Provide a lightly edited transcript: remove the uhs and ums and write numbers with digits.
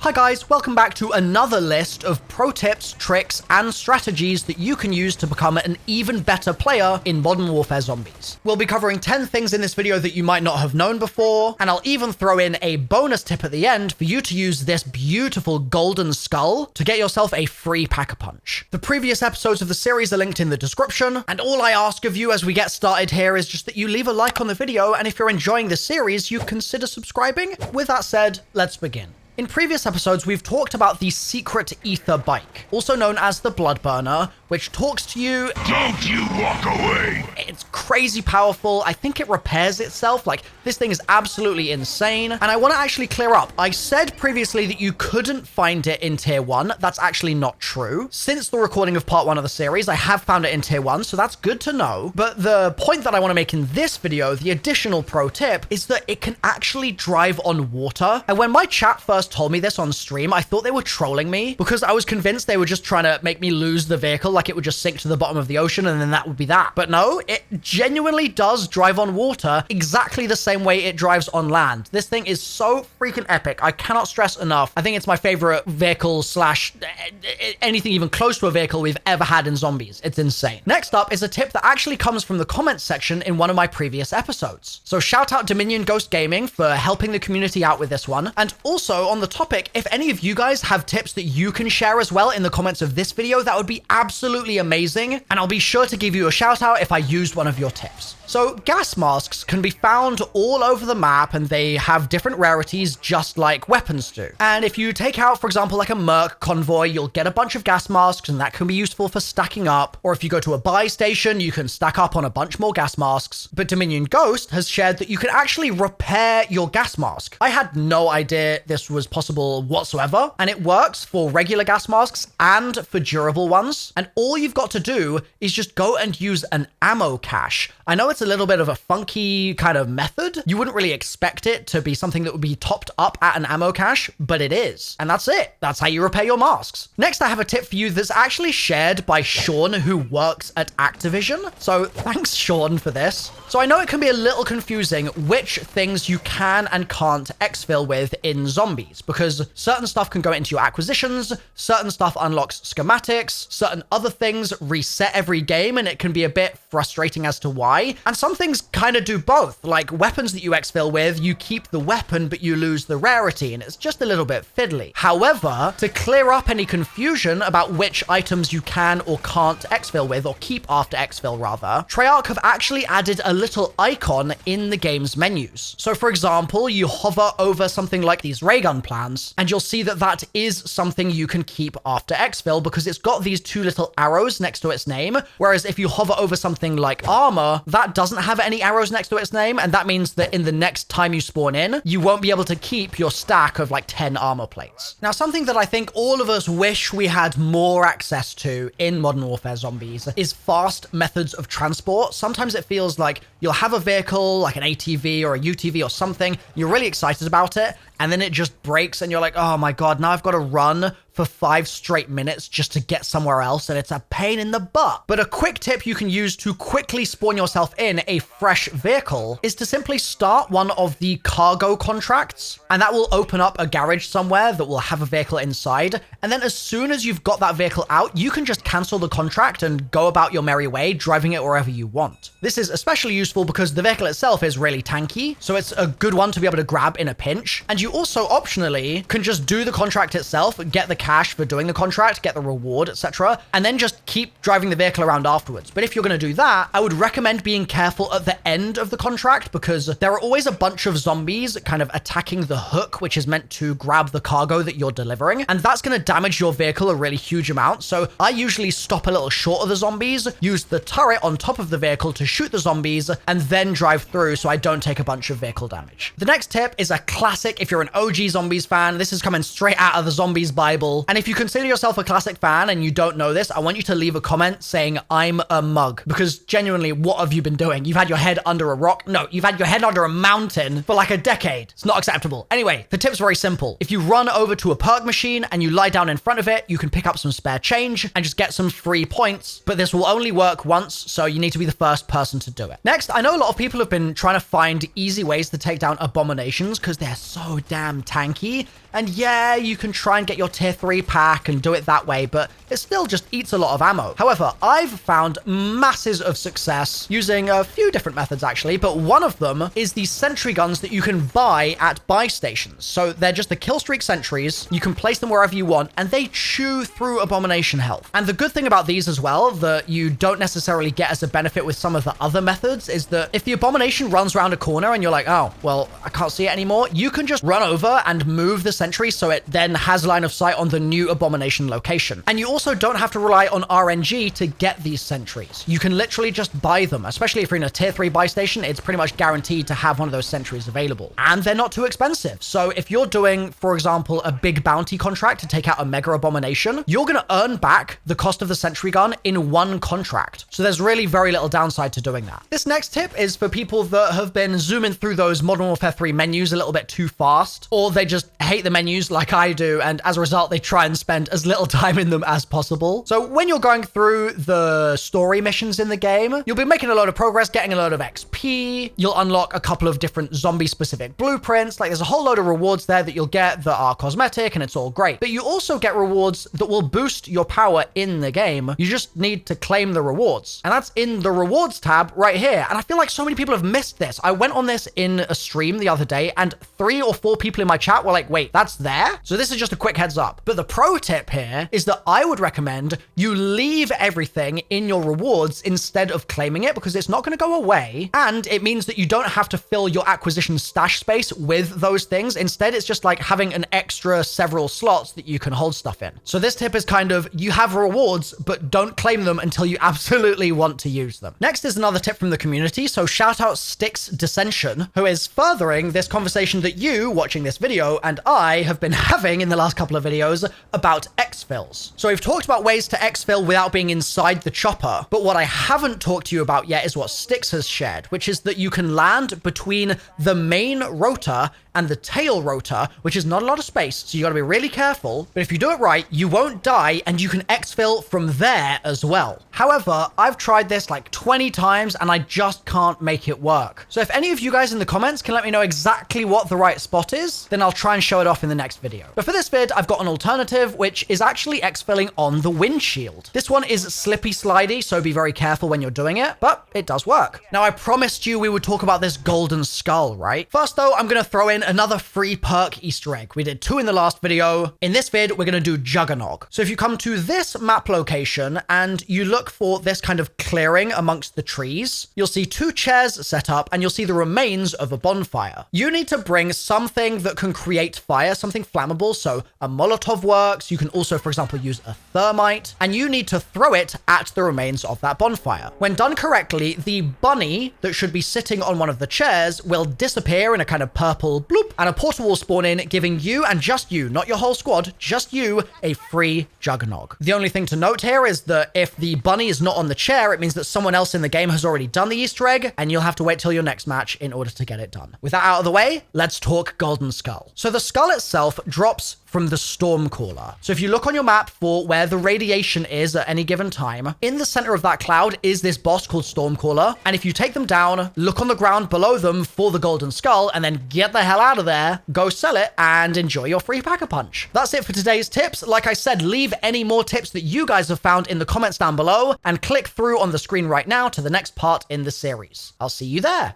Hi guys, welcome back to another list of pro tips, tricks, and strategies that you can use to become an even better player in Modern Warfare Zombies. We'll be covering 10 things in this video that you might not have known before, and I'll even throw in a bonus tip at the end for you to use this beautiful golden skull to get yourself a free Pack-a-Punch. The previous episodes of the series are linked in the description, and all I ask of you as we get started here is just that you leave a like on the video, and if you're enjoying the series, you consider subscribing. With that said, let's begin. In previous episodes, we've talked about the secret ether bike, also known as the blood burner, which talks to you. Don't you walk away! It's crazy powerful. I think it repairs itself. Like, this thing is absolutely insane. And I want to actually clear up. I said previously that you couldn't find it in tier 1. That's actually not true. Since the recording of part 1 of the series, I have found it in tier 1, so that's good to know. But the point that I want to make in this video, the additional pro tip, is that it can actually drive on water. And when my chat first told me this on stream, I thought they were trolling me because I was convinced they were just trying to make me lose the vehicle, like it would just sink to the bottom of the ocean and then that would be that. But no, it genuinely does drive on water exactly the same way it drives on land. This thing is so freaking epic. I cannot stress enough. I think it's my favorite vehicle slash anything even close to a vehicle we've ever had in Zombies. It's insane. Next up is a tip that actually comes from the comments section in one of my previous episodes. So shout out Dominion Ghost Gaming for helping the community out with this one. And also on the topic, if any of you guys have tips that you can share as well in the comments of this video, that would be absolutely amazing. And I'll be sure to give you a shout out if I used one of your tips. So gas masks can be found all over the map and they have different rarities just like weapons do. And if you take out, for example, like a Merc convoy, you'll get a bunch of gas masks and that can be useful for stacking up. Or if you go to a buy station, you can stack up on a bunch more gas masks. But Dominion Ghost has shared that you can actually repair your gas mask. I had no idea this was possible whatsoever. And it works for regular gas masks and for durable ones. And all you've got to do is just go and use an ammo cache. I know it's a little bit of a funky kind of method. You wouldn't really expect it to be something that would be topped up at an ammo cache, but it is. And that's it. That's how you repair your masks. Next, I have a tip for you that's actually shared by Sean, who works at Activision. So thanks, Sean, for this. So I know it can be a little confusing which things you can and can't exfil with in Zombies, because certain stuff can go into your acquisitions, certain stuff unlocks schematics, certain other things reset every game, and it can be a bit frustrating as to why. And some things kind of do both. Like weapons that you exfil with, you keep the weapon, but you lose the rarity, and it's just a little bit fiddly. However, to clear up any confusion about which items you can or can't exfil with, or keep after exfil rather, Treyarch have actually added a little icon in the game's menus. So for example, you hover over something like these ray gun plans, and you'll see that that is something you can keep after exfil because it's got these two little arrows next to its name. Whereas if you hover over something like armor, that doesn't have any arrows next to its name, and that means that in the next time you spawn in, you won't be able to keep your stack of like 10 armor plates. Now, something that I think all of us wish we had more access to in Modern Warfare Zombies is fast methods of transport. Sometimes it feels like you'll have a vehicle, like an ATV or a UTV or something, you're really excited about it, and then it just breaks and you're like, oh my God, now I've got to run for 5 straight minutes just to get somewhere else, and it's a pain in the butt. But a quick tip you can use to quickly spawn yourself in a fresh vehicle is to simply start one of the cargo contracts, and that will open up a garage somewhere that will have a vehicle inside. And then as soon as you've got that vehicle out, you can just cancel the contract and go about your merry way, driving it wherever you want. This is especially useful because the vehicle itself is really tanky, so it's a good one to be able to grab in a pinch. And you also optionally can just do the contract itself, get the cash for doing the contract, get the reward, etc., and then just keep driving the vehicle around afterwards. But if you're going to do that, I would recommend being careful at the end of the contract because there are always a bunch of zombies kind of attacking the hook, which is meant to grab the cargo that you're delivering, and that's going to damage your vehicle a really huge amount. So I usually stop a little short of the zombies, use the turret on top of the vehicle to shoot the zombies, and then drive through so I don't take a bunch of vehicle damage. The next tip is a classic if you're an OG Zombies fan. This is coming straight out of the Zombies Bible. simple. And if you consider yourself a classic fan and you don't know this, I want you to leave a comment saying I'm a mug, because genuinely, what have you been doing? You've had your head under a rock? No, you've had your head under a mountain for like a decade. It's not acceptable. Anyway, the tip's very simple. If you run over to a perk machine and you lie down in front of it, you can pick up some spare change and just get some free points, but this will only work once, so you need to be the first person to do it. Next, I know a lot of people have been trying to find easy ways to take down abominations because they're so damn tanky. And yeah, you can try and get your tier 3 pack and do it that way, but it still just eats a lot of ammo. However, I've found masses of success using a few different methods actually, but one of them is the sentry guns that you can buy at buy stations. So they're just the kill streak sentries. You can place them wherever you want and they chew through abomination health. And the good thing about these as well, that you don't necessarily get as a benefit with some of the other methods, is that if the abomination runs around a corner and you're like, oh, well, I can't see it anymore, you can just run over and move the sentry so it then has line of sight on the new abomination location. And you also don't have to rely on RNG to get these sentries. You can literally just buy them, especially if you're in a tier 3 buy station. It's pretty much guaranteed to have one of those sentries available. And they're not too expensive. So if you're doing, for example, a big bounty contract to take out a mega abomination, you're going to earn back the cost of the sentry gun in one contract. So there's really very little downside to doing that. This next tip is for people that have been zooming through those Modern Warfare 3 menus a little bit too fast, or they just hate the menus like I do, and as a result, they try and spend as little time in them as possible. So when you're going through the story missions in the game, you'll be making a lot of progress, getting a lot of XP. You'll unlock a couple of different zombie-specific blueprints. Like, there's a whole load of rewards there that you'll get that are cosmetic, and it's all great. But you also get rewards that will boost your power in the game. You just need to claim the rewards. And that's in the rewards tab right here. And I feel like so many people have missed this. I went on this in a stream the other day, and 3 or 4 people in my chat were like, wait, that's there? So this is just a quick heads up. But the pro tip here is that I would recommend you leave everything in your rewards instead of claiming it, because it's not going to go away. And it means that you don't have to fill your acquisition stash space with those things. Instead, it's just like having an extra several slots that you can hold stuff in. So this tip is kind of, you have rewards, but don't claim them until you absolutely want to use them. Next is another tip from the community. So shout out Styx Dissension, who is furthering this conversation that you watching this video and I have been having in the last couple of videos about exfils. So we've talked about ways to exfil without being inside the chopper, but what I haven't talked to you about yet is what Styx has shared, which is that you can land between the main rotor and the tail rotor, which is not a lot of space, so you got to be really careful. But if you do it right, you won't die, and you can exfil from there as well. However, I've tried this like 20 times, and I just can't make it work. So if any of you guys in the comments can let me know exactly what the right spot is, then I'll try and show it off in the next video. But for this vid, I've got an alternative, which is actually exfilling on the windshield. This one is slippy slidey, so be very careful when you're doing it, but it does work. Now, I promised you we would talk about this golden skull, right? First though, I'm going to throw in another free perk Easter egg. We did 2 in the last video. In this vid, we're going to do Juggernog. So if you come to this map location and you look for this kind of clearing amongst the trees, you'll see 2 chairs set up and you'll see the remains of a bonfire. You need to bring something that can create fire, something flammable. So a Molotov works. You can also, for example, use a thermite, and you need to throw it at the remains of that bonfire. When done correctly, the bunny that should be sitting on one of the chairs will disappear in a kind of purple bloop, and a portal will spawn in, giving you, and just you, not your whole squad, just you, a free Juggernog. The only thing to note here is that if the bunny is not on the chair, it means that someone else in the game has already done the Easter egg, and you'll have to wait till your next match in order to get it done. With that out of the way, let's talk Golden Skull. So the skull itself drops from the Stormcaller. So if you look on your map for where the radiation is at any given time, in the center of that cloud is this boss called Stormcaller. And if you take them down, look on the ground below them for the Golden Skull, and then get the hell out of there, go sell it, and enjoy your free Pack-a-Punch. That's it for today's tips. Like I said, leave any more tips that you guys have found in the comments down below, and click through on the screen right now to the next part in the series. I'll see you there.